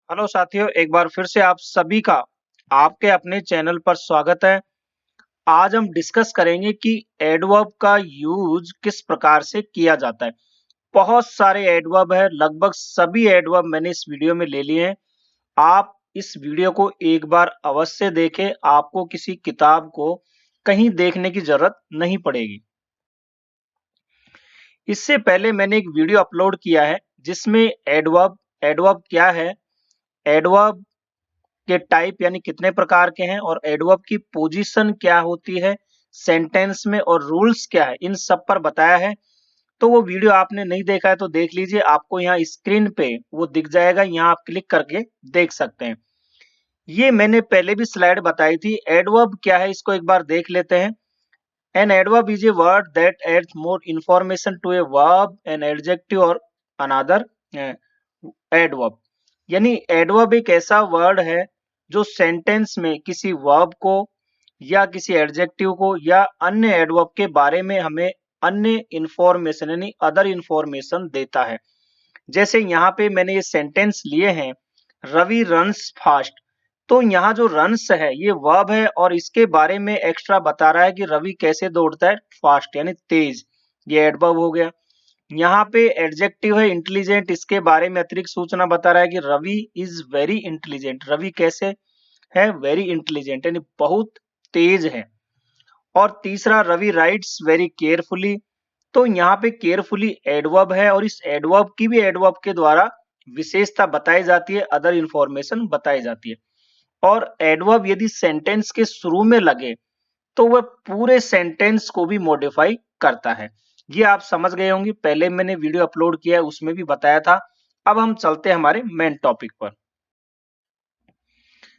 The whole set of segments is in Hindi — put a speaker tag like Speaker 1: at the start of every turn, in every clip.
Speaker 1: हेलो साथियों, एक बार फिर से आप सभी का आपके अपने चैनल पर स्वागत है। आज हम डिस्कस करेंगे कि एडवर्ब का यूज किस प्रकार से किया जाता है। बहुत सारे एडवर्ब है, लगभग सभी एडवर्ब मैंने इस वीडियो में ले लिए हैं। आप इस वीडियो को एक बार अवश्य देखें, आपको किसी किताब को कहीं देखने की जरूरत नहीं पड़ेगी। इससे पहले मैंने एक वीडियो अपलोड किया है जिसमें एडवर्ब एडवर्ब क्या है, एडवर्ब के टाइप यानी कितने प्रकार के हैं और एडवर्ब की पोजीशन क्या होती है सेंटेंस में और रूल्स क्या है, इन सब पर बताया है। तो वो वीडियो आपने नहीं देखा है तो देख लीजिए, आपको यहाँ स्क्रीन पे वो दिख जाएगा, यहाँ आप क्लिक करके देख सकते हैं। ये मैंने पहले भी स्लाइड बताई थी। एडवर्ब क्या है इसको एक बार देख लेते हैं। An adverb is a word that adds more information to a verb, an adjective और अनदर एडवर्ब। यानी एडवर्ब एक ऐसा वर्ड है जो सेंटेंस में किसी वर्ब को या किसी एडजेक्टिव को या अन्य एडवर्ब के बारे में हमें अन्य इंफॉर्मेशन यानी अदर इंफॉर्मेशन देता है। जैसे यहाँ पे मैंने ये सेंटेंस लिए हैं, रवि रन्स फास्ट। तो यहाँ जो रन्स है ये वर्ब है और इसके बारे में एक्स्ट्रा बता रहा है कि रवि कैसे दौड़ता है, फास्ट यानी तेज। ये एडवर्ब हो गया। यहाँ पे एडजेक्टिव है इंटेलिजेंट, इसके बारे में अतिरिक्त सूचना बता रहा है कि Ravi is very intelligent. Ravi कैसे है, वेरी इंटेलिजेंट यानी बहुत तेज है। और तीसरा, रवि राइट्स वेरी केयरफुली। तो यहाँ पे केयरफुली एडवर्ब है और इस एडवर्ब की भी एडवर्ब के द्वारा विशेषता बताई जाती है, अदर इंफॉर्मेशन बताई जाती है। और एडवर्ब यदि सेंटेंस के शुरू में लगे तो वह पूरे सेंटेंस को भी मॉडिफाई करता है। ये आप समझ गए होंगे, पहले मैंने वीडियो अपलोड किया है उसमें भी बताया था। अब हम चलते हैं हमारे मेन टॉपिक पर।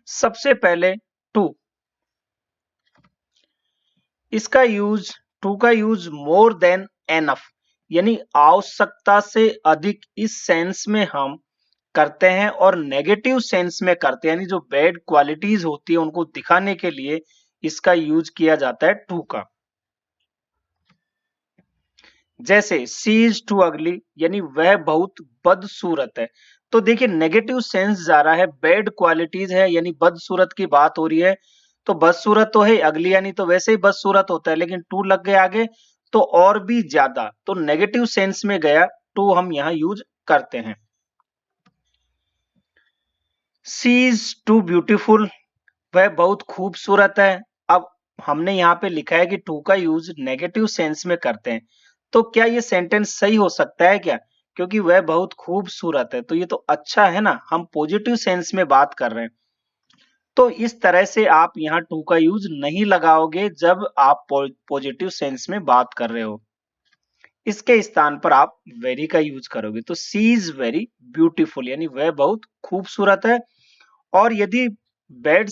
Speaker 1: सबसे पहले टू, इसका यूज, टू का यूज मोर देन एनफ यानी आवश्यकता से अधिक इस सेंस में हम करते हैं और नेगेटिव सेंस में करते हैं, यानी जो बैड क्वालिटीज होती है उनको दिखाने के लिए इसका यूज किया जाता है टू का। जैसे सी इज टू अगली यानी वह बहुत बदसूरत है। तो देखिए नेगेटिव सेंस जा रहा है, बैड क्वालिटीज है यानी बदसूरत की बात हो रही है। तो बदसूरत तो है, अगली यानी तो वैसे ही बदसूरत होता है, लेकिन टू लग गया आगे तो और भी ज्यादा, तो नेगेटिव सेंस में गया टू हम यहाँ यूज करते हैं। सी इज टू ब्यूटीफुल, वह बहुत खूबसूरत है। अब हमने यहाँ पे लिखा है कि टू का यूज नेगेटिव सेंस में करते हैं, तो क्या ये सेंटेंस सही हो सकता है क्या? क्योंकि वह बहुत खूबसूरत है तो ये तो अच्छा है ना, हम पॉजिटिव सेंस में बात कर रहे हैं। तो इस तरह से आप यहाँ टू का यूज नहीं लगाओगे जब आप पॉजिटिव सेंस में बात कर रहे हो। इसके स्थान पर आप वेरी का यूज करोगे। तो सी इज वेरी ब्यूटीफुल यानी वह बहुत खूबसूरत है। और यदि बैड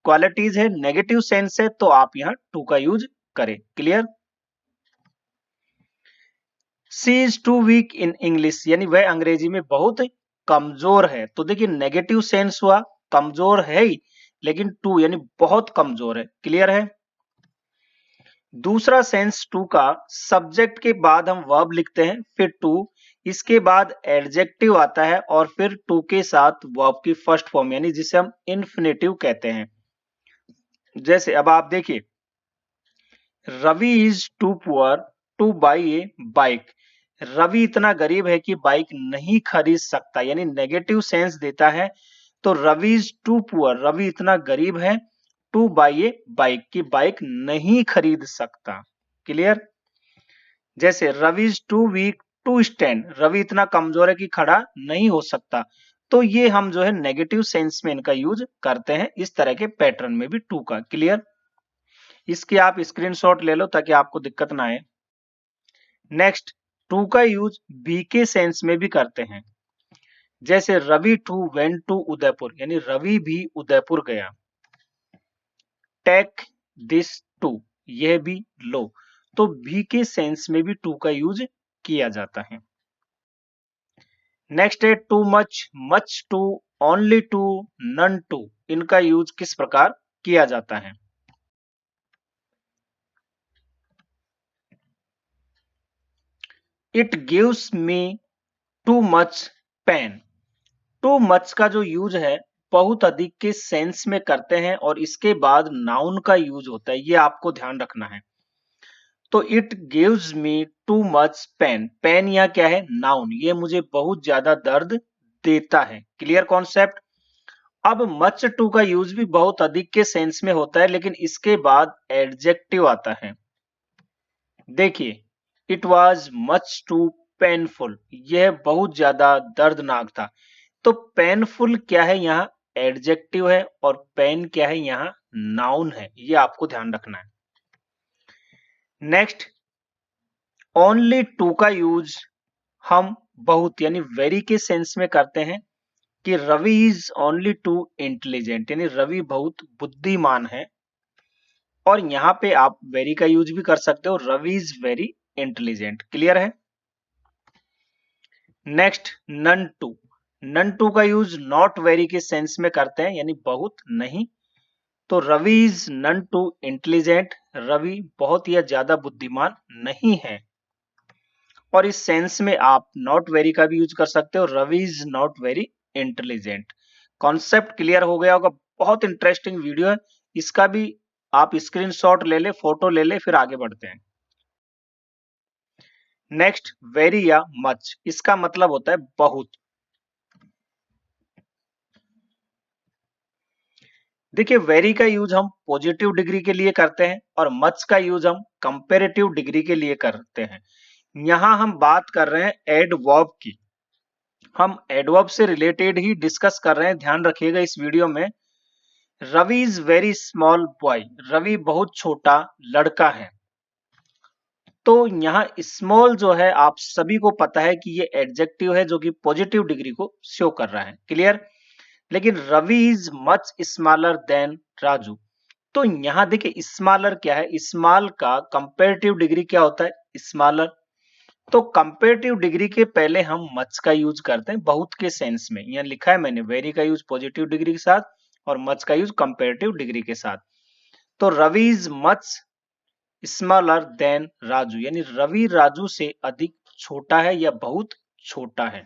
Speaker 1: क्वालिटीज है, नेगेटिव सेंस है, तो आप यहाँ टू का यूज करें। Clear? She is too weak in English यानी वह अंग्रेजी में बहुत कमजोर है। तो देखिए नेगेटिव सेंस हुआ, कमजोर है ही, लेकिन टू यानी बहुत कमजोर है। क्लियर है? दूसरा सेंस टू का, सब्जेक्ट के बाद हम वर्ब लिखते हैं, फिर टू, इसके बाद एडजेक्टिव आता है और फिर टू के साथ वर्ब की फर्स्ट फॉर्म यानी जिसे हम इन्फिनेटिव कहते हैं। जैसे अब आप देखिए, Ravi is too poor to buy a bike. Ravi इतना गरीब है कि बाइक नहीं खरीद सकता, यानी नेगेटिव सेंस देता है। तो Ravi is too poor, Ravi इतना गरीब है, टू बाई ए बाइक की बाइक नहीं खरीद सकता। क्लियर? जैसे Ravi is too weak to stand, Ravi इतना कमजोर है कि खड़ा नहीं हो सकता। तो ये हम जो है नेगेटिव सेंस में इनका यूज करते हैं, इस तरह के पैटर्न में भी टू का। क्लियर? इसकी आप स्क्रीनशॉट ले लो ताकि आपको दिक्कत ना आए। नेक्स्ट, टू का यूज बी के सेंस में भी करते हैं। जैसे Ravi too went to Udaipur यानी रवि भी उदयपुर गया। टेक दिस टू, यह भी लो। तो बी के सेंस में भी टू का यूज किया जाता है। नेक्स्ट है too much, much too, only too, none too. इनका यूज किस प्रकार किया जाता है? It gives me too much pain. Too much का जो यूज है बहुत अधिक के सेंस में करते हैं और इसके बाद नाउन का यूज होता है, ये आपको ध्यान रखना है। तो it gives me too much pain, pain यहाँ क्या है, नाउन, ये मुझे बहुत ज्यादा दर्द देता है। Clear concept. अब मच टू का यूज भी बहुत अधिक के सेंस में होता है, लेकिन इसके बाद एडजेक्टिव आता है। देखिए, it was much too painful, यह बहुत ज्यादा दर्दनाक था। तो पेनफुल क्या है, यहाँ एडजेक्टिव है, और पेन क्या है, यहाँ नाउन है, ये आपको ध्यान रखना है। नेक्स्ट, ओनली टू का यूज हम बहुत यानी वेरी के सेंस में करते हैं कि Ravi is only too intelligent, यानी रवि बहुत बुद्धिमान है। और यहाँ पे आप वेरी का यूज भी कर सकते हो, Ravi is very intelligent. Clear है। Next, none too, none too का यूज नॉट वेरी के सेंस में करते हैं, यानी बहुत नहीं। तो Ravi is none too intelligent, Ravi बहुत ही ज्यादा बुद्धिमान नहीं है। और इस सेंस में आप नॉट वेरी का भी यूज कर सकते हो, Ravi is not very intelligent. Concept clear हो गया होगा। बहुत इंटरेस्टिंग वीडियो है, इसका भी आप स्क्रीनशॉट ले ले, फोटो ले ले, फिर आगे बढ़ते हैं। नेक्स्ट, वेरी या मच, इसका मतलब होता है बहुत। देखिए, वेरी का यूज हम पॉजिटिव डिग्री के लिए करते हैं और मच का यूज हम कंपेरेटिव डिग्री के लिए करते हैं। यहां हम बात कर रहे हैं एडवर्ब की, हम एडवर्ब से रिलेटेड ही डिस्कस कर रहे हैं, ध्यान रखिएगा इस वीडियो में। Ravi is very small boy, Ravi बहुत छोटा लड़का है। तो यहाँ स्मॉल जो है आप सभी को पता है कि ये एडजेक्टिव है जो कि पॉजिटिव डिग्री को शो कर रहा है। क्लियर। लेकिन Ravi is much smaller than Raju, तो यहाँ देखिए स्मॉलर क्या है, स्मॉल का कंपेरेटिव डिग्री क्या होता है, स्मॉलर। तो कंपेरेटिव डिग्री के पहले हम मच का यूज करते हैं बहुत के सेंस में। यहाँ लिखा है मैंने, वेरी का यूज पॉजिटिव डिग्री के साथ और मच का यूज कंपेरेटिव डिग्री के साथ। तो Ravi is much smaller than Raju, यानी रवि राजू से अधिक छोटा है या बहुत छोटा है।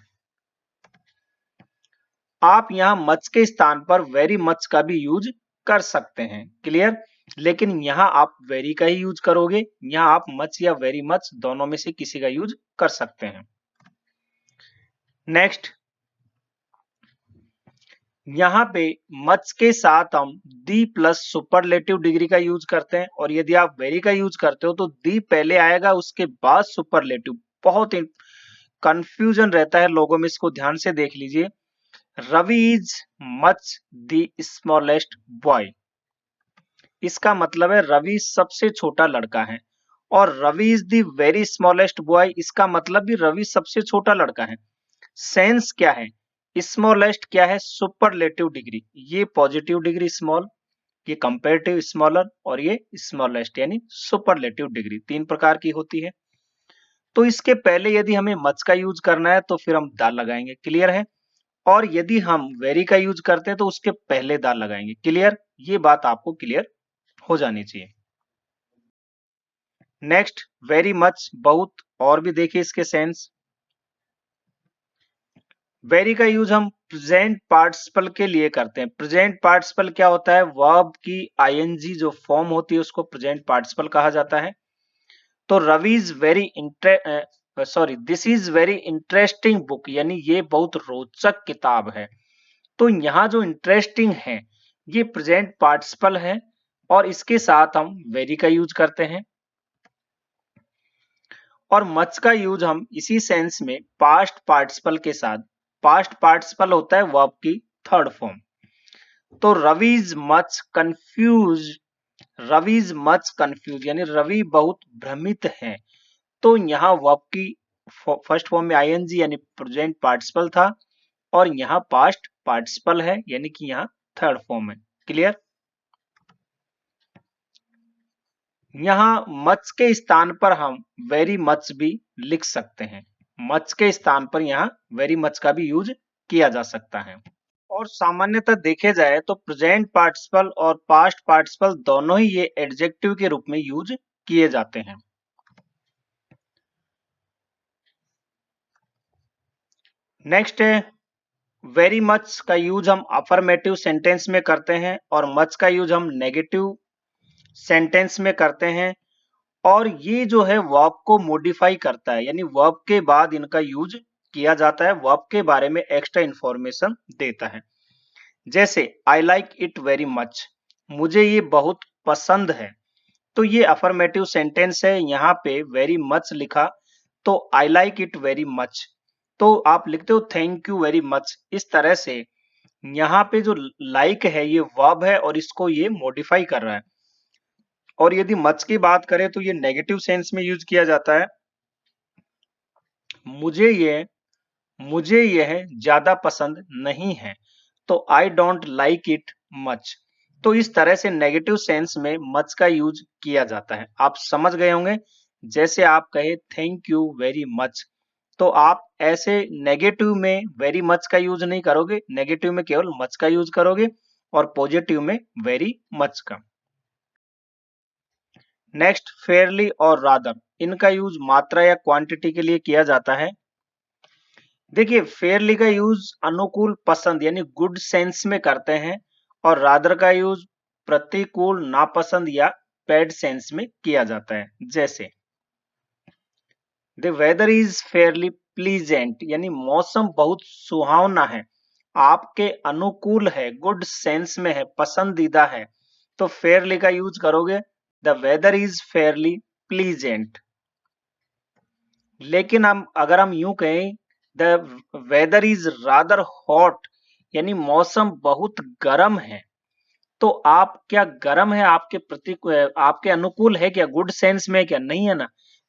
Speaker 1: आप यहां मच के स्थान पर वेरी मच का भी यूज कर सकते हैं। क्लियर। लेकिन यहां आप वेरी का ही यूज करोगे, यहां आप मच या वेरी मच दोनों में से किसी का यूज कर सकते हैं। नेक्स्ट, यहाँ पे मच के साथ हम दी प्लस सुपरलेटिव डिग्री का यूज करते हैं, और यदि आप वेरी का यूज करते हो तो दी पहले आएगा उसके बाद सुपरलेटिव। बहुत कंफ्यूजन रहता है लोगों में, इसको ध्यान से देख लीजिए। Ravi is much the smallest boy, इसका मतलब है रवि सबसे छोटा लड़का है। और Ravi is the very smallest boy, इसका मतलब भी रवि सबसे छोटा लड़का है। सेंस क्या है, स्मॉलेस्ट क्या है, सुपरलेटिव डिग्री, ये पॉजिटिव डिग्री स्मॉल, ये कंपेरेटिव स्मॉलर, और ये स्मॉलेस्ट यानी सुपरलेटिव डिग्री, तीन प्रकार की होती है। तो इसके पहले यदि हमें मच का यूज करना है तो फिर हम दाल लगाएंगे। क्लियर है। और यदि हम वेरी का यूज करते हैं तो उसके पहले दाल लगाएंगे। क्लियर। ये बात आपको क्लियर हो जानी चाहिए। नेक्स्ट, वेरी मच बहुत, और भी देखिए इसके सेंस। वेरी का यूज हम प्रेजेंट पार्टिसिपल के लिए करते हैं। प्रेजेंट पार्टिसिपल क्या होता है, वर्ब की आईएनजी जो फॉर्म होती है उसको प्रेजेंट पार्टिसिपल कहा जाता है। तो Ravi is very this is very interesting book, यानी ये बहुत रोचक किताब है। तो यहाँ जो इंटरेस्टिंग है ये प्रेजेंट पार्टिसिपल है, और इसके साथ हम वेरी का यूज करते हैं। और मच का यूज हम इसी सेंस में पास्ट पार्टिसिपल के साथ, पास्ट पार्टिसिपल होता है वर्ब की थर्ड फॉर्म। तो Ravi is much confuse, Ravi is much confuse यानी रवि बहुत भ्रमित है। तो यहाँ वर्ब की फर्स्ट फॉर्म में आईएनजी यानी प्रेजेंट पार्टिसिपल था, और यहाँ पास्ट पार्टिसिपल है यानी कि यहाँ थर्ड फॉर्म है। क्लियर। यहाँ मच के स्थान पर हम वेरी मच भी लिख सकते हैं, मच के स्थान पर यहाँ वेरी मच का भी यूज किया जा सकता है। और सामान्यतः देखे जाए तो प्रेजेंट पार्टिसिपल और पास्ट पार्टिसिपल दोनों ही ये एडजेक्टिव के रूप में यूज किए जाते हैं। नेक्स्ट है, वेरी मच का यूज हम अफर्मेटिव सेंटेंस में करते हैं और मच का यूज हम नेगेटिव सेंटेंस में करते हैं। और ये जो है वर्ब को मॉडिफाई करता है, यानी वर्ब के बाद इनका यूज किया जाता है, वर्ब के बारे में एक्स्ट्रा इंफॉर्मेशन देता है। जैसे I like it very much, मुझे ये बहुत पसंद है। तो ये अफर्मेटिव सेंटेंस है, यहाँ पे वेरी मच लिखा तो I like it very much. तो आप लिखते हो थैंक यू वेरी मच। इस तरह से यहाँ पे जो लाइक है ये वर्ब है और इसको ये मॉडिफाई कर रहा है। और यदि मच की बात करें तो ये नेगेटिव सेंस में यूज किया जाता है। मुझे ये मुझे यह ज्यादा पसंद नहीं है, तो I don't like it much. तो इस तरह से नेगेटिव सेंस में मच का यूज किया जाता है। आप समझ गए होंगे। जैसे आप कहे थैंक यू वेरी मच, तो आप ऐसे नेगेटिव में वेरी मच का यूज नहीं करोगे, नेगेटिव में केवल मच का यूज करोगे और पॉजिटिव में वेरी मच का। नेक्स्ट फेयरली और रादर, इनका यूज मात्रा या क्वांटिटी के लिए किया जाता है। देखिए फेयरली का यूज अनुकूल पसंद यानी गुड सेंस में करते हैं और रादर का यूज प्रतिकूल नापसंद या बैड सेंस में किया जाता है। जैसे the weather is fairly pleasant, यानी मौसम बहुत सुहावना है, आपके अनुकूल है, गुड सेंस में है, पसंदीदा है, तो फेयरली का यूज करोगे the weather is fairly pleasant. लेकिन हम अगर हम यूं कहें the weather is rather hot, यानी मौसम बहुत गर्म है, तो आप क्या गर्म है आपके प्रति आपके अनुकूल है क्या, गुड सेंस में क्या, नहीं है ना,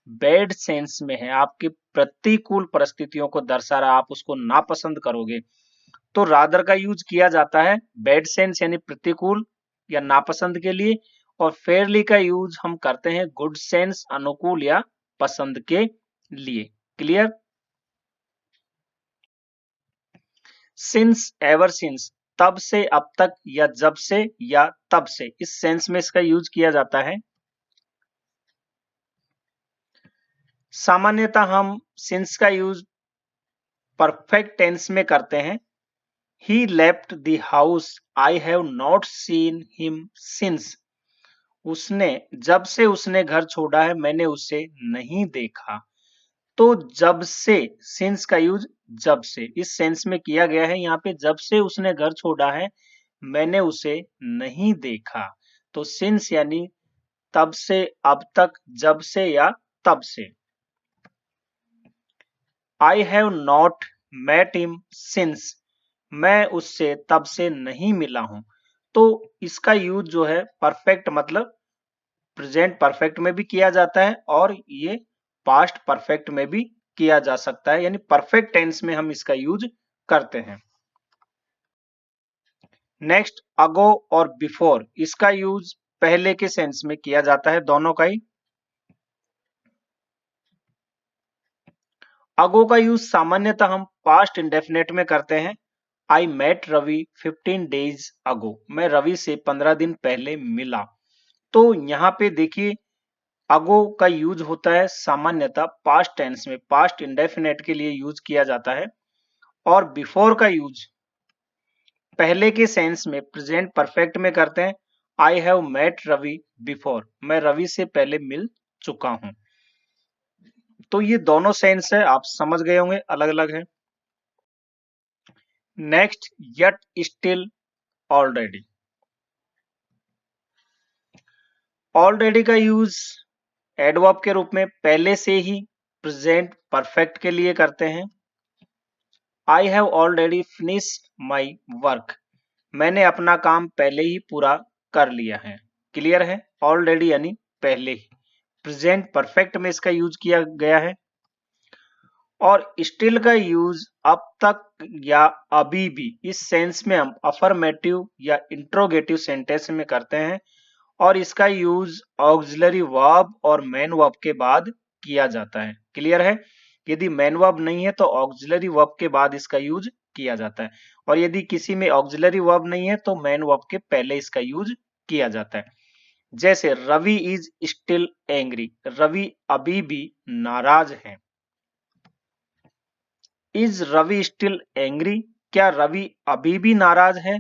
Speaker 1: बैड सेंस में है, आपके प्रतिकूल परिस्थितियों को दर्शा रहा, आप उसको नापसंद करोगे। तो रादर का यूज किया जाता है बैड सेंस यानी प्रतिकूल या नापसंद के लिए, और फेयरली का यूज हम करते हैं गुड सेंस अनुकूल या पसंद के लिए। क्लियर। सिंस एवर सिंस, तब से अब तक या जब से या तब से, इस सेंस में इसका यूज किया जाता है। सामान्यतः हम सिंस का यूज परफेक्ट टेंस में करते हैं। He left the house, I have not seen him since, उसने जब से उसने घर छोड़ा है मैंने उसे नहीं देखा। तो जब से, सिंस का यूज जब से इस सेंस में किया गया है। यहाँ पे जब से उसने घर छोड़ा है मैंने उसे नहीं देखा, तो सिंस यानी तब से अब तक, जब से या तब से। I have not met him since, मैं उससे तब से नहीं मिला हूं। तो इसका यूज जो है परफेक्ट मतलब प्रेजेंट परफेक्ट में भी किया जाता है और ये पास्ट परफेक्ट में भी किया जा सकता है, यानी परफेक्ट टेंस में हम इसका यूज करते हैं। नेक्स्ट अगो और बिफोर, इसका यूज पहले के सेंस में किया जाता है, दोनों का ही। अगो का यूज सामान्यतः हम पास्ट इंडेफिनेट में करते हैं। I met Ravi 15 days ago, मैं रवि से 15 दिन पहले मिला। तो यहाँ पे देखिए अगो का यूज होता है सामान्यतः पास्ट टेंस में, पास्ट इंडेफिनेट के लिए यूज किया जाता है। और बिफोर का यूज पहले के सेंस में प्रेजेंट परफेक्ट में करते हैं। I have met Ravi before, मैं रवि से पहले मिल चुका हूं। तो ये दोनों सेंस है, आप समझ गए होंगे, अलग अलग है। Next yet still already, already का यूज एडवर्ब के रूप में पहले से ही प्रेजेंट परफेक्ट के लिए करते हैं। I have already finished my work, मैंने अपना काम पहले ही पूरा कर लिया है। क्लियर है। ऑलरेडी यानी पहले ही, प्रेजेंट परफेक्ट में इसका यूज किया गया है। और स्टिल का यूज अब तक या अभी भी, इस सेंस में हम अफर्मेटिव या इंट्रोगेटिव सेंटेंस में करते हैं और इसका यूज ऑक्सिलरी वर्ब और मेन वर्ब के बाद किया जाता है। क्लियर है। यदि मेन वर्ब नहीं है तो ऑक्सिलरी वर्ब के बाद इसका यूज किया जाता है, और यदि किसी में ऑक्सिलरी वर्ब नहीं है तो मेन वर्ब के पहले इसका यूज किया जाता है। जैसे Ravi is still angry, Ravi अभी भी नाराज है। इज रवि स्टिल एंग्री, क्या रवि अभी भी नाराज है?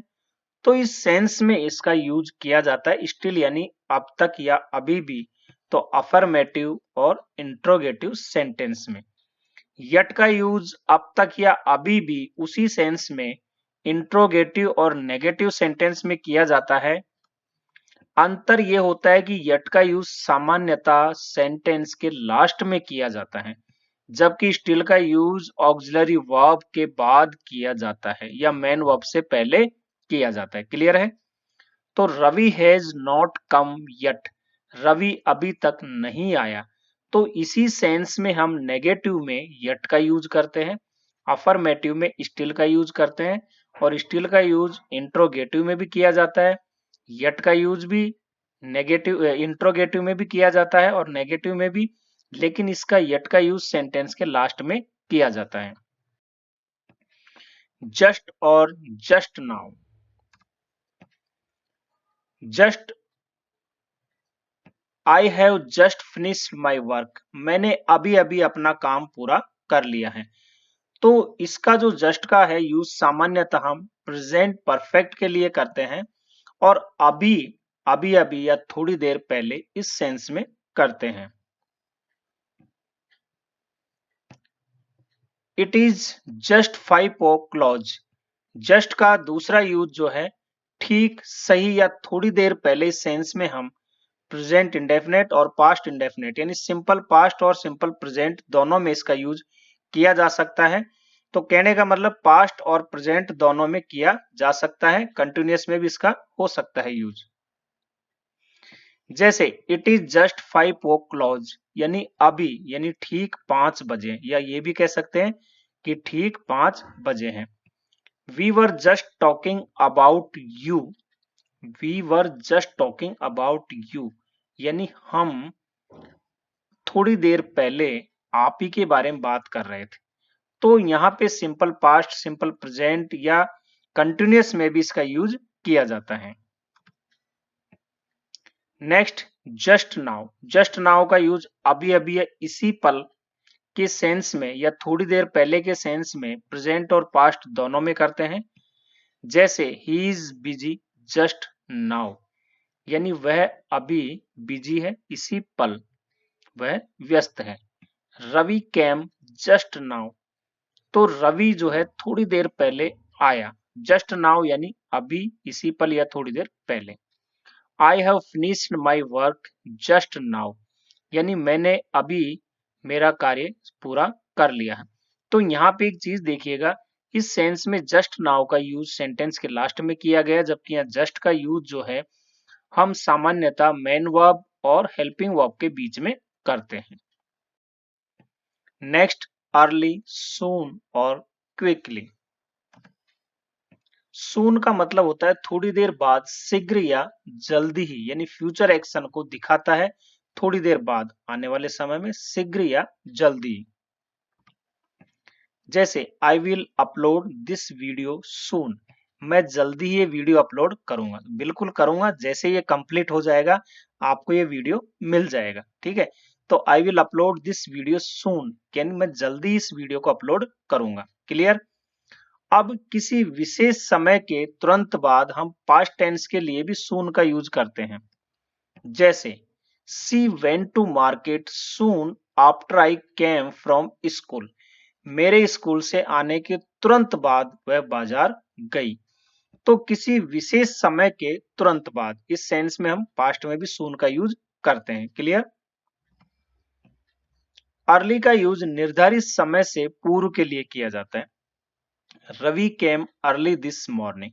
Speaker 1: तो इस सेंस में इसका यूज किया जाता है स्टिल यानी अब तक या अभी भी, तो अफर्मेटिव और इंट्रोगेटिव सेंटेंस में। यट का यूज अब तक या अभी भी उसी सेंस में इंट्रोगेटिव और नेगेटिव सेंटेंस में किया जाता है। अंतर यह होता है कि यट का यूज सामान्यतः सेंटेंस के लास्ट में किया जाता है, जबकि स्टिल का यूज ऑक्सिलरी वर्ब के बाद किया जाता है या मेन वर्ब से पहले किया जाता है। क्लियर है? तो Ravi has not come yet, Ravi अभी तक नहीं आया। तो इसी सेंस में हम नेगेटिव में यट का यूज करते हैं, अफर्मेटिव में स्टिल का यूज करते हैं, और स्टिल का यूज इंट्रोगेटिव में भी किया जाता है। यट का यूज भी नेगेटिव इंट्रोगेटिव में भी किया जाता है और नेगेटिव में भी, लेकिन इसका यट का यूज सेंटेंस के लास्ट में किया जाता है। जस्ट और just now. Just, I have just finished my work, मैंने अभी अभी अपना काम पूरा कर लिया है। तो इसका जो जस्ट का है यूज सामान्यतः हम प्रेजेंट परफेक्ट के लिए करते हैं और अभी अभी अभी या थोड़ी देर पहले इस सेंस में करते हैं। It is just 5 o'clock। Just का दूसरा यूज जो है ठीक, सही या थोड़ी देर पहले सेंस में हम प्रेजेंट इंडेफिनेट और पास्ट इंडेफिनेट यानी सिंपल पास्ट और सिंपल प्रेजेंट दोनों में इसका यूज किया जा सकता है। तो कहने का मतलब पास्ट और प्रेजेंट दोनों में किया जा सकता है, कंटिन्यूअस में भी इसका हो सकता है यूज। जैसे इट इज जस्ट 5 o'clock यानी अभी यानी ठीक 5 बजे, या ये भी कह सकते हैं कि ठीक 5 बजे हैं। We were just talking about you, we were just talking about you यानी हम थोड़ी देर पहले आप ही के बारे में बात कर रहे थे। तो यहाँ पे सिंपल पास्ट, सिंपल प्रेजेंट या कंटिन्यूअस में भी इसका यूज किया जाता है। Next, just now. Just now का यूज अभी अभी या इसी पल के सेंस में या थोड़ी देर पहले के सेंस में प्रेजेंट और पास्ट दोनों में करते हैं। जैसे he is busy just now यानी वह अभी बिजी है, इसी पल वह व्यस्त है। रवि कैम जस्ट नाउ, तो रवि जो है थोड़ी देर पहले आया। जस्ट नाउ यानी अभी, इसी पल या थोड़ी देर पहले। I have finished my work just now यानी मैंने अभी मेरा कार्य पूरा कर लिया है। तो यहाँ पे एक चीज देखिएगा, इस सेंस में जस्ट नाउ का यूज सेंटेंस के लास्ट में किया गया, जबकि यहाँ जस्ट का यूज जो है हम सामान्यतः मेन वर्ब और हेल्पिंग वर्ब के बीच में करते हैं। नेक्स्ट, अर्ली, सून और क्विकली। सून का मतलब होता है थोड़ी देर बाद, शीघ्र या जल्दी ही यानी फ्यूचर एक्शन को दिखाता है, थोड़ी देर बाद, आने वाले समय में, शीघ्र या जल्दी। जैसे I will upload this video सून, मैं जल्दी ही ये वीडियो अपलोड करूंगा। बिल्कुल करूंगा, जैसे ये कंप्लीट हो जाएगा आपको ये वीडियो मिल जाएगा। ठीक है, तो I will upload this video सून यानी मैं जल्दी इस वीडियो को अपलोड करूंगा। क्लियर? अब किसी विशेष समय के तुरंत बाद हम पास्ट टेंस के लिए भी सून का यूज करते हैं। जैसे she went to market soon after I came from school, मेरे स्कूल से आने के तुरंत बाद वह बाजार गई। तो किसी विशेष समय के तुरंत बाद, इस सेंस में हम पास्ट में भी सून का यूज करते हैं। क्लियर? अर्ली का यूज निर्धारित समय से पूर्व के लिए किया जाता है। रवि केम अर्ली दिस मॉर्निंग,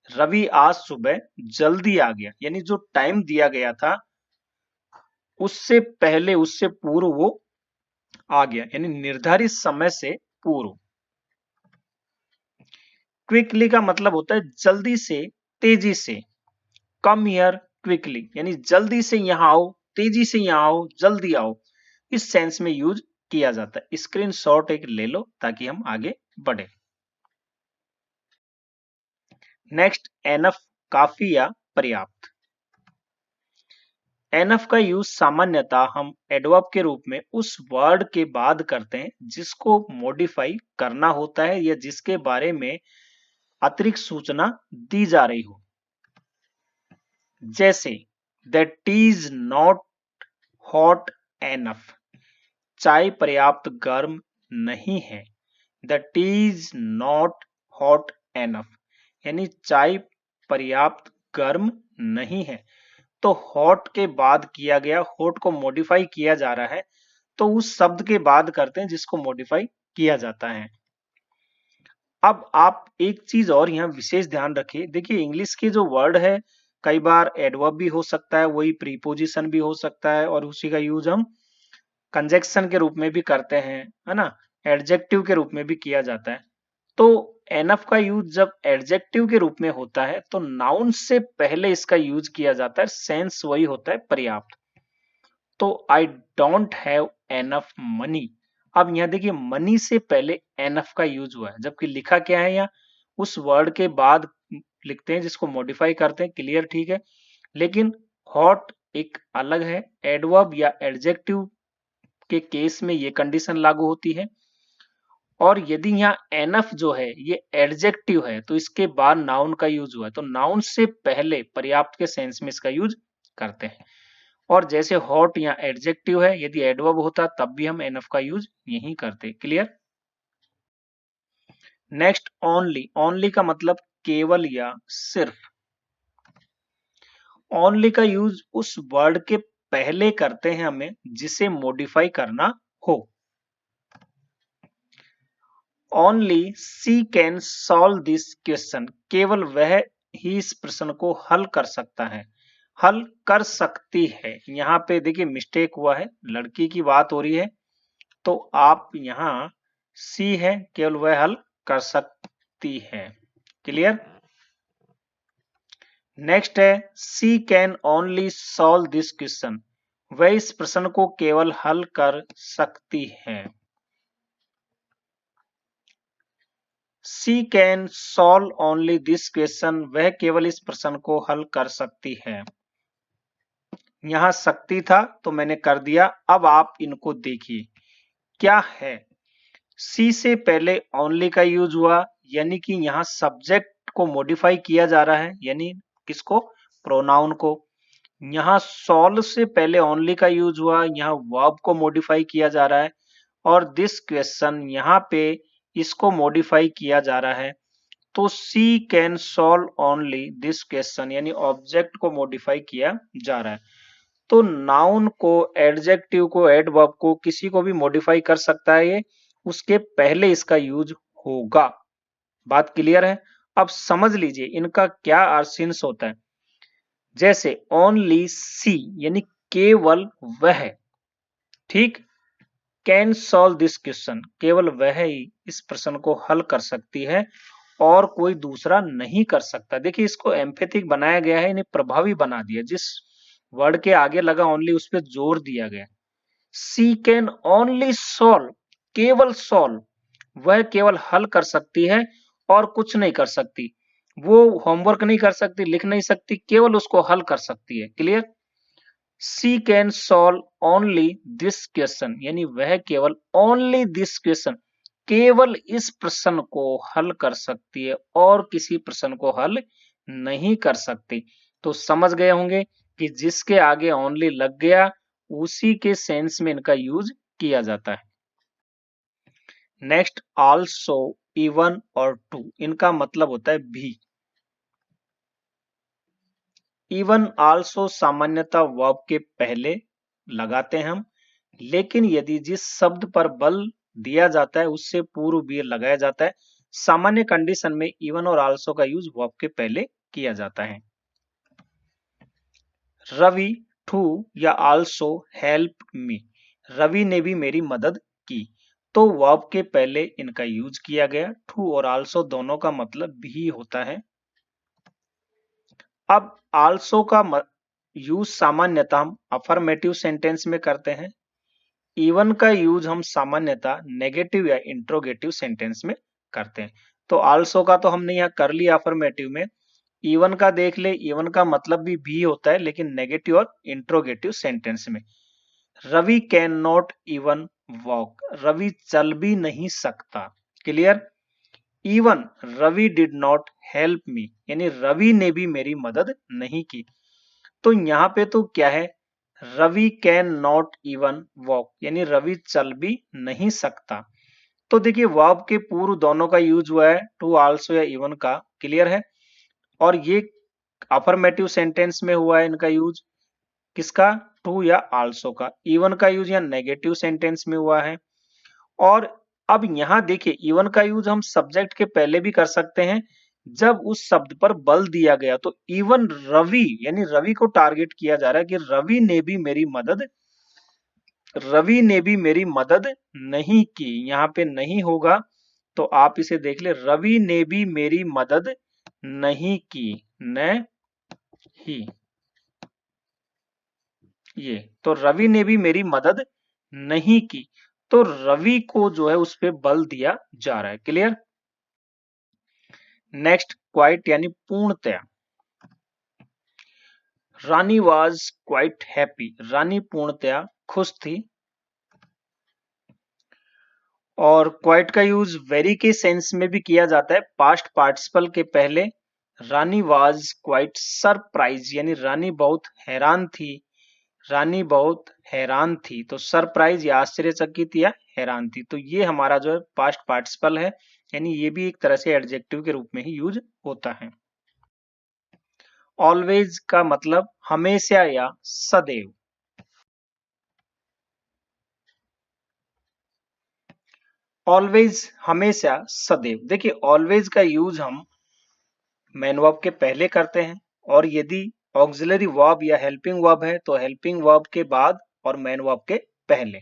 Speaker 1: रवि आज सुबह जल्दी आ गया यानी जो टाइम दिया गया था उससे पहले, उससे पूर्व वो आ गया यानी निर्धारित समय से पूर्व। क्विकली का मतलब होता है जल्दी से, तेजी से। कम हियर क्विकली यानी जल्दी से यहां आओ, तेजी से यहां आओ, जल्दी आओ, इस सेंस में यूज किया जाता है। स्क्रीनशॉट एक ले लो ताकि हम आगे बढ़े। नेक्स्ट, एनफ, काफी या पर्याप्त। एनफ का यूज सामान्यतः हम एडवर्ब के रूप में उस वर्ड के बाद करते हैं जिसको मॉडिफाई करना होता है या जिसके बारे में अतिरिक्त सूचना दी जा रही हो। जैसे that T is not hot enough, चाय पर्याप्त गर्म नहीं है। The T is not hot enough, यानी चाय पर्याप्त गर्म नहीं है। तो हॉट के बाद किया गया, हॉट को मॉडिफाई किया जा रहा है, तो उस शब्द के बाद करते हैं जिसको मॉडिफाई किया जाता है। अब आप एक चीज और यहाँ विशेष ध्यान रखिए, देखिए इंग्लिश के जो वर्ड है कई बार एडवर्ब भी हो सकता है, वही प्रीपोजिशन भी हो सकता है, और उसी का यूज हम कंजक्शन के रूप में भी करते हैं, है ना, एडजेक्टिव के रूप में भी किया जाता है। तो एनफ का यूज जब एडजेक्टिव के रूप में होता है तो नाउन से पहले इसका यूज किया जाता है, सेंस वही होता है पर्याप्त। तो I don't have enough money, अब यहाँ देखिए मनी से पहले एनफ का यूज हुआ है, जबकि लिखा क्या है यहाँ, उस वर्ड के बाद लिखते हैं जिसको मॉडिफाई करते हैं, क्लियर, ठीक है। लेकिन हॉट एक अलग है, एडवर्ब या एडजेक्टिव के केस में ये कंडीशन लागू होती है। और यदि यहाँ एनफ जो है ये एडजेक्टिव है तो इसके बाद नाउन का यूज हुआ है, तो नाउन से पहले पर्याप्त के सेंस में इसका यूज करते हैं। और जैसे हॉट यहाँ एडजेक्टिव है, यदि एडवर्ब होता तब भी हम एनफ का यूज यही करते, क्लियर। नेक्स्ट ओनली, ओनली का मतलब केवल या सिर्फ। ओनली का यूज उस वर्ड के पहले करते हैं हमें जिसे मॉडिफाई करना हो। Only she can solve this question, केवल वह ही इस प्रश्न को हल कर सकता है, हल कर सकती है। यहाँ पे देखिए मिस्टेक हुआ है, लड़की की बात हो रही है, तो आप यहाँ सी है, केवल वह हल कर सकती है, क्लियर। नेक्स्ट है she can only solve this question, वह इस प्रश्न को केवल हल कर सकती है। She can solve only this question, वह केवल इस प्रश्न को हल कर सकती है। यहां सकती था तो मैंने कर दिया। अब आप इनको देखिए क्या है, सी से पहले ओनली का यूज हुआ, यानी कि यहाँ सब्जेक्ट को मॉडिफाई किया जा रहा है, यानी किसको, प्रोनाउन को। यहाँ सॉल्व से पहले ओनली का यूज हुआ, यहाँ वर्ब को मॉडिफाई किया जा रहा है। और दिस क्वेश्चन यहाँ पे इसको मॉडिफाई किया जा रहा है, तो she can solve only this question, यानी ऑब्जेक्ट को मॉडिफाई किया जा रहा है। तो नाउन को, एडजेक्टिव को, एडवर्ब को, किसी को भी मॉडिफाई कर सकता है ये, उसके पहले इसका यूज होगा। बात क्लियर है। अब समझ लीजिए इनका क्या अर्थ होता है। जैसे ओनली सी यानी केवल वह, ठीक, कैन सॉल्व दिस क्वेश्चन, केवल वह ही इस प्रश्न को हल कर सकती है और कोई दूसरा नहीं कर सकता। देखिए इसको एम्फेटिक बनाया गया है, इन्हें प्रभावी बना दिया, जिस वर्ड के आगे लगा ओनली उस पर जोर दिया गया। सी कैन ओनली सॉल्व, केवल सॉल्व, वह केवल हल कर सकती है और कुछ नहीं कर सकती। वो होमवर्क नहीं कर सकती, लिख नहीं सकती, केवल उसको हल कर सकती है, clear. She can solve only this question, यानी वह केवल ओनली दिस क्वेश्चन, केवल इस प्रश्न को हल कर सकती है और किसी प्रश्न को हल नहीं कर सकती। तो समझ गए होंगे कि जिसके आगे ओनली लग गया उसी के सेंस में इनका यूज किया जाता है। नेक्स्ट आल्सो, इवन और टू, इनका मतलब होता है भी। इवन आल्सो सामान्यतः वर्ब के पहले लगाते हैं हम, लेकिन यदि जिस शब्द पर बल दिया जाता है उससे पूर्व भी लगाया जाता है। सामान्य कंडीशन में इवन और आल्सो का यूज वर्ब के पहले किया जाता है। रवि, टू या आल्सो हेल्प मी, रवि ने भी मेरी मदद की, तो वर्ब के पहले इनका यूज किया गया। टू और आल्सो दोनों का मतलब भी होता है। अब आल्सो का यूज सामान्यतः हम अफर्मेटिव सेंटेंस में करते हैं। इवन का यूज हम सामान्यतः नेगेटिव या इंट्रोगेटिव सेंटेंस में करते हैं। तो आल्सो का तो हमने यहाँ कर लिया अफर्मेटिव में। इवन का देख ले, इवन का मतलब भी होता है लेकिन नेगेटिव और इंट्रोगेटिव सेंटेंस में। Ravi can not even walk, Ravi चल भी नहीं सकता, clear. Even Ravi did not help me, यानी रवि ने भी मेरी मदद नहीं की। तो यहाँ पे तो क्या है, Ravi can not even walk, यानी रवि चल भी नहीं सकता। तो देखिए वर्ब के पूर्व दोनों का यूज हुआ है, टू, आल्सो या इवन का, क्लियर है। और ये अफर्मेटिव सेंटेंस में हुआ है इनका यूज, किसका, टू या आल्सो का। इवन का यूज या नेगेटिव सेंटेंस में हुआ है। और अब यहां देखिए इवन का यूज हम सब्जेक्ट के पहले भी कर सकते हैं जब उस शब्द पर बल दिया गया। तो इवन रवि, यानी रवि को टारगेट किया जा रहा है कि रवि ने भी मेरी मदद नहीं की। यहाँ पे नहीं होगा तो आप इसे देख ले, रवि ने भी मेरी मदद नहीं की, नहीं, ये तो रवि ने भी मेरी मदद नहीं की। तो रवि को जो है उस पे बल दिया जा रहा है, क्लियर। नेक्स्ट क्वाइट यानी पूर्णतया। रानी वाज क्वाइट हैप्पी, रानी पूर्णतया खुश थी। और क्वाइट का यूज वेरी के सेंस में भी किया जाता है, पास्ट पार्टिसिपल के पहले। रानी वाज क्वाइट सरप्राइज, यानी रानी बहुत हैरान थी, रानी बहुत हैरान थी। तो सरप्राइज या आश्चर्यचकित या हैरान थी। तो ये हमारा जो है पास्ट पार्टिसिपल है, यानी ये भी एक तरह से एडजेक्टिव के रूप में ही यूज होता है। ऑलवेज का मतलब हमेशा या सदैव। ऑलवेज हमेशा सदैव। देखिए ऑलवेज का यूज हम मेन वर्ब के पहले करते हैं, और यदि ऑक्सिलरी वर्ब या हेल्पिंग वर्ब है तो हेल्पिंग वर्ब के बाद और मेन वर्ब के पहले।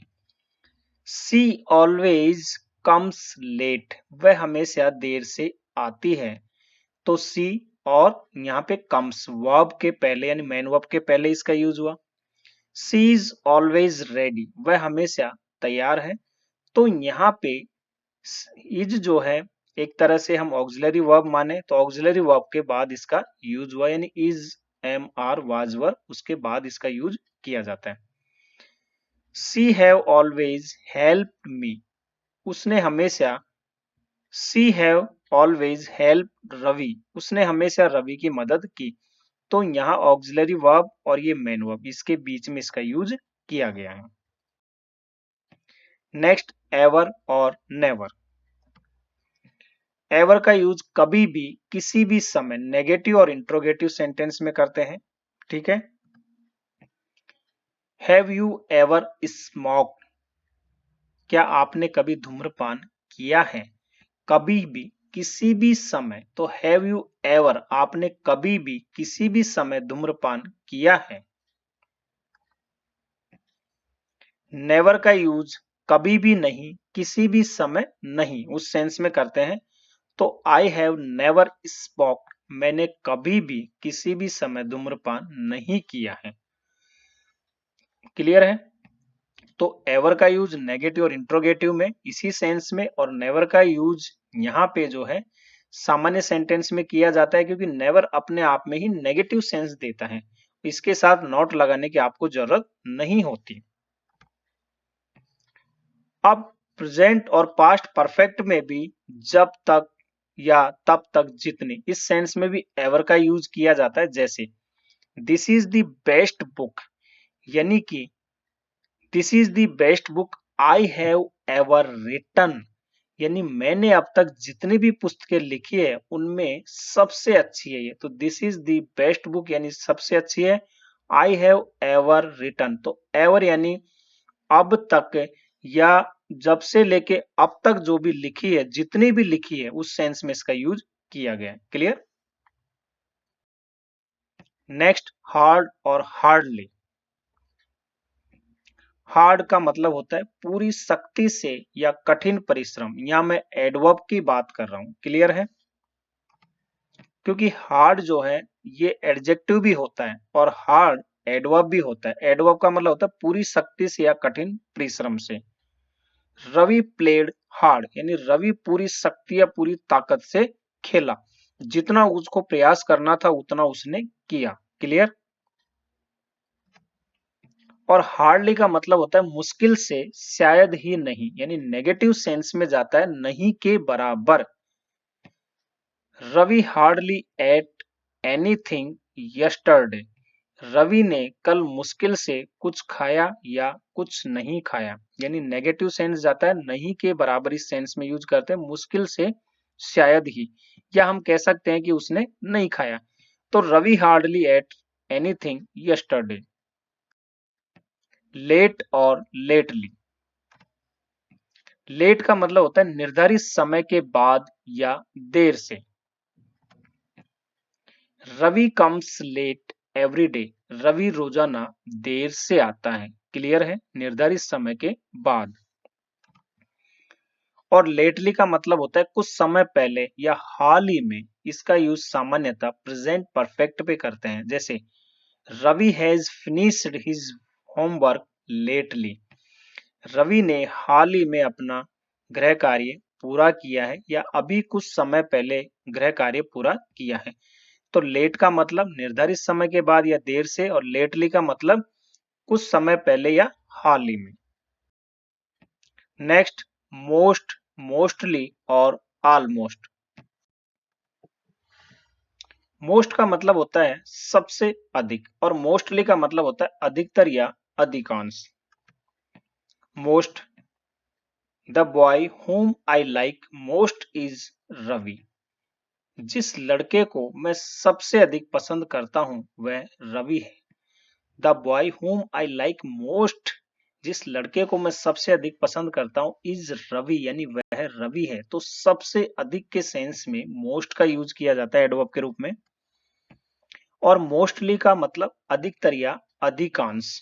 Speaker 1: सी ऑलवेज कम्स लेट, वह हमेशा देर से आती है। तो सी और यहाँ पे कम्स वर्ब के पहले यानी मेन वर्ब के पहले इसका यूज हुआ। सी इज ऑलवेज रेडी, वह हमेशा तैयार है। तो यहाँ पे इज जो है एक तरह से हम ऑक्सिलरी वर्ब माने तो ऑक्सिलरी वर्ब के बाद इसका यूज हुआ, यानी is, am, are, was were, उसके बाद इसका यूज किया जाता है। She have always helped me, उसने हमेशा, she have always help Ravi, उसने हमेशा रवि की मदद की। तो यहाँ ऑक्सिलरी वर्ब और ये मेन वर्ब इसके बीच में इसका यूज किया गया है। नेक्स्ट एवर और नेवर। एवर का यूज कभी भी, किसी भी समय, नेगेटिव और इंट्रोगेटिव सेंटेंस में करते हैं, ठीक है। हैव यू एवर स्मोक्ड, क्या आपने कभी धूम्रपान किया है। कभी भी, किसी भी समय, तो हैव यू एवर, आपने कभी भी किसी भी समय धूम्रपान किया है। नेवर का यूज कभी भी नहीं, किसी भी समय नहीं, उस सेंस में करते हैं। तो आई हैव नेवर स्मोक्ड, मैंने कभी भी किसी भी समय धूम्रपान नहीं किया है, क्लियर है। तो एवर का यूज नेगेटिव और इंट्रोगेटिव में इसी सेंस में, और नेवर का यूज यहाँ पे जो है सामान्य सेंटेंस में किया जाता है, क्योंकि नेवर अपने आप में ही नेगेटिव सेंस देता है, इसके साथ नॉट लगाने की आपको जरूरत नहीं होती। अब प्रेजेंट और पास्ट परफेक्ट में भी जब तक या तब तक जितने, इस सेंस में भी एवर का यूज किया जाता है। जैसे this is the best book, यानी कि this is the best book I have ever written, यानी मैंने अब तक जितनी भी पुस्तकें लिखी है उनमें सबसे अच्छी है ये। तो this is the best book यानी सबसे अच्छी है। आई हैव एवर रिटन, तो एवर यानी अब तक या जब से लेके अब तक जो भी लिखी है, जितनी भी लिखी है, उस सेंस में इसका यूज किया गया है, क्लियर। नेक्स्ट हार्ड और हार्डली। हार्ड का मतलब होता है पूरी सख्ती से या कठिन परिश्रम, यहां मैं एडवर्ब की बात कर रहा हूं, क्लियर है। क्योंकि हार्ड जो है ये एडजेक्टिव भी होता है और हार्ड एडवर्ब भी होता है। एडवर्ब का मतलब होता है पूरी सख्ती से या कठिन परिश्रम से। रवि प्लेड हार्ड, यानी रवि पूरी शक्ति या पूरी ताकत से खेला, जितना उसको प्रयास करना था उतना उसने किया, क्लियर। और हार्डली का मतलब होता है मुश्किल से, शायद ही नहीं, यानी नेगेटिव सेंस में जाता है, नहीं के बराबर। Ravi hardly ate anything yesterday. Ravi ने कल मुश्किल से कुछ खाया या कुछ नहीं खाया, यानी नेगेटिव सेंस जाता है, नहीं के बराबर इस सेंस में यूज करते हैं, मुश्किल से, शायद ही, या हम कह सकते हैं कि उसने नहीं खाया। तो Ravi hardly ate anything yesterday. Late और लेटली। लेट का मतलब होता है निर्धारित समय के बाद या देर से। Ravi comes late every day. Ravi रोजाना देर से आता है। क्लियर है? निर्धारित समय के बाद। और लेटली का मतलब होता है कुछ समय पहले या हाल ही में। इसका यूज सामान्यतः प्रेजेंट परफेक्ट पे करते हैं, जैसे Ravi has finished his homework lately. Ravi ने हाल ही में अपना गृह कार्य पूरा किया है या अभी कुछ समय पहले गृह कार्य पूरा किया है। तो लेट का मतलब निर्धारित समय के बाद या देर से, और लेटली का मतलब कुछ समय पहले या हाल ही में। नेक्स्ट, मोस्ट, मोस्टली और ऑलमोस्ट। मोस्ट का मतलब होता है सबसे अधिक, और मोस्टली का मतलब होता है अधिकतर या अधिकांश। Most, the boy whom I like most is Ravi. जिस लड़के को मैं सबसे अधिक पसंद करता हूं वह रवि है। The boy whom I like most, जिस लड़के को मैं सबसे अधिक पसंद करता हूं, इज रवि, यानी वह रवि है। तो सबसे अधिक के सेंस में मोस्ट का यूज किया जाता है एडवर्ब के रूप में। और मोस्टली का मतलब अधिकतर या अधिकांश।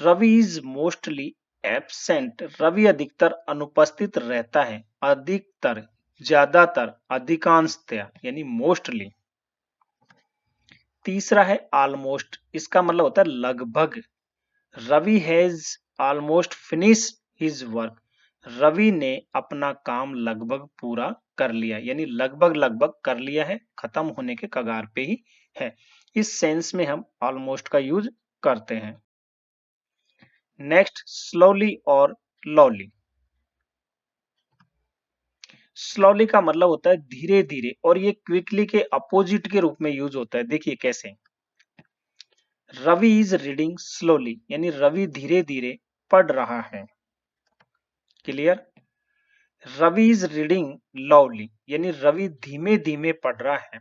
Speaker 1: Ravi is mostly absent. Ravi अधिकतर अनुपस्थित रहता है। अधिकतर, ज्यादातर, अधिकांशतया, यानी मोस्टली। तीसरा है ऑलमोस्ट। इसका मतलब होता है लगभग। Ravi has almost finish his work. Ravi ने अपना काम लगभग पूरा कर लिया, यानी लगभग लगभग कर लिया है, खत्म होने के कगार पे ही है। इस सेंस में हम ऑलमोस्ट का यूज करते हैं। नेक्स्ट, स्लोली और लॉली। स्लोली का मतलब होता है धीरे धीरे, और ये क्विकली के अपोजिट के रूप में यूज होता है। देखिए कैसे। रवि इज रीडिंग स्लोली, यानी रवि धीरे धीरे पढ़ रहा है। Clear? Ravi is reading slowly, यानी रवि धीमे धीमे पढ़ रहा है।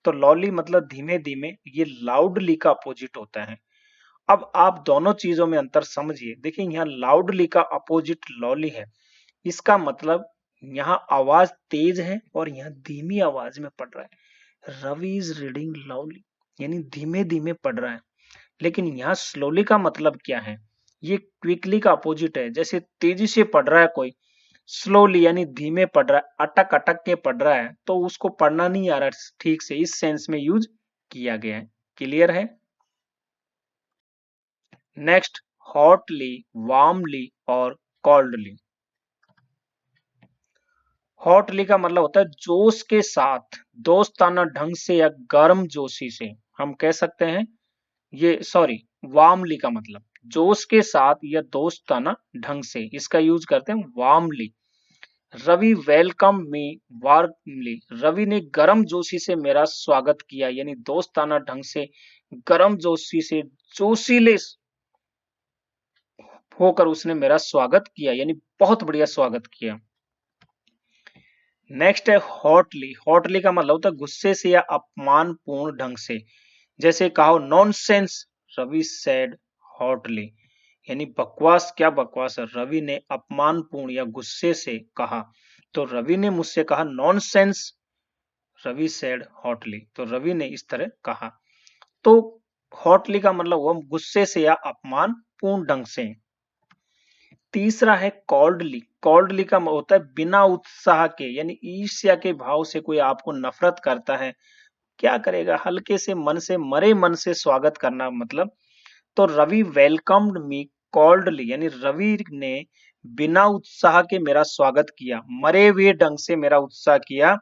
Speaker 1: तो लॉली मतलब धीमे धीमे, ये लाउडली का अपोजिट होता है। अब आप दोनों चीजों में अंतर समझिए। देखिए यहाँ लाउडली का अपोजिट लॉली है। इसका मतलब यहाँ आवाज तेज है और यहाँ धीमी आवाज में पढ़ रहा है। रवि इज रीडिंग लाउडली, यानी धीमे धीमे पढ़ रहा है। लेकिन यहाँ स्लोली का मतलब क्या है? ये क्विकली का अपोजिट है। जैसे तेजी से पढ़ रहा है कोई, स्लोली यानी धीमे पढ़ रहा है, अटक अटक के पढ़ रहा है, तो उसको पढ़ना नहीं आ रहा ठीक से, इस सेंस में यूज किया गया है। क्लियर है? नेक्स्ट, हॉटली, वार्मली और कोल्डली। हॉटली का मतलब होता है जोश के साथ, दोस्ताना ढंग से या गर्मजोशी से। हम कह सकते हैं ये, सॉरी, वार्मली का मतलब जोश के साथ या दोस्ताना ढंग से, इसका यूज करते हैं वार्मली। रवि वेलकम मी वार्मली। रवि ने गर्मजोशी से मेरा स्वागत किया, यानी दोस्ताना ढंग से, गर्मजोशी से, जोशीले होकर उसने मेरा स्वागत किया, यानी बहुत बढ़िया स्वागत किया। नेक्स्ट है हॉटली। हॉटली का मतलब होता है गुस्से से या अपमानपूर्ण ढंग से। जैसे कहो नॉनसेंस, रवि सेड हॉटली, यानी बकवास, क्या बकवास है, रवि ने अपमानपूर्ण या गुस्से से कहा। तो रवि ने मुझसे कहा नॉनसेंस, रवि सेड हॉटली, तो रवि ने इस तरह कहा। तो हॉटली का मतलब हुआ गुस्से से या अपमानपूर्ण ढंग से। तीसरा है कॉल्डली। कॉल्डली का होता है बिना उत्साह के, यानी ईर्ष्या के भाव से कोई आपको नफरत करता है, क्या करेगा, हल्के से मन से, मरे मन से स्वागत करना मतलब। तो रवि वेलकम्ड मी कॉल्डली, यानी रवि ने बिना उत्साह के मेरा स्वागत किया, मरे हुए ढंग से मेरा उत्साह किया।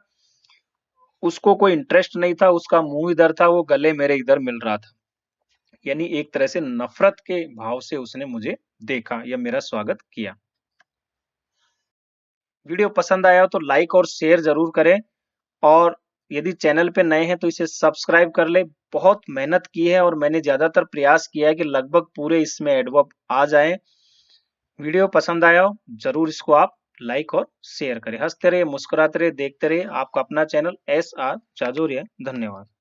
Speaker 1: उसको कोई इंटरेस्ट नहीं था, उसका मुंह इधर था, वो गले मेरे इधर मिल रहा था, यानी एक तरह से नफरत के भाव से उसने मुझे देखा या मेरा स्वागत किया। वीडियो पसंद आया हो तो लाइक और शेयर जरूर करें, और यदि चैनल पे नए हैं तो इसे सब्सक्राइब कर ले। बहुत मेहनत की है और मैंने ज्यादातर प्रयास किया है कि लगभग पूरे इसमें एडवर्ब आ जाए। वीडियो पसंद आया हो जरूर इसको आप लाइक और शेयर करें। हंसते रहिए, मुस्कुराते रहिए, देखते रहिए आपका अपना चैनल SR जाजोरिया। धन्यवाद।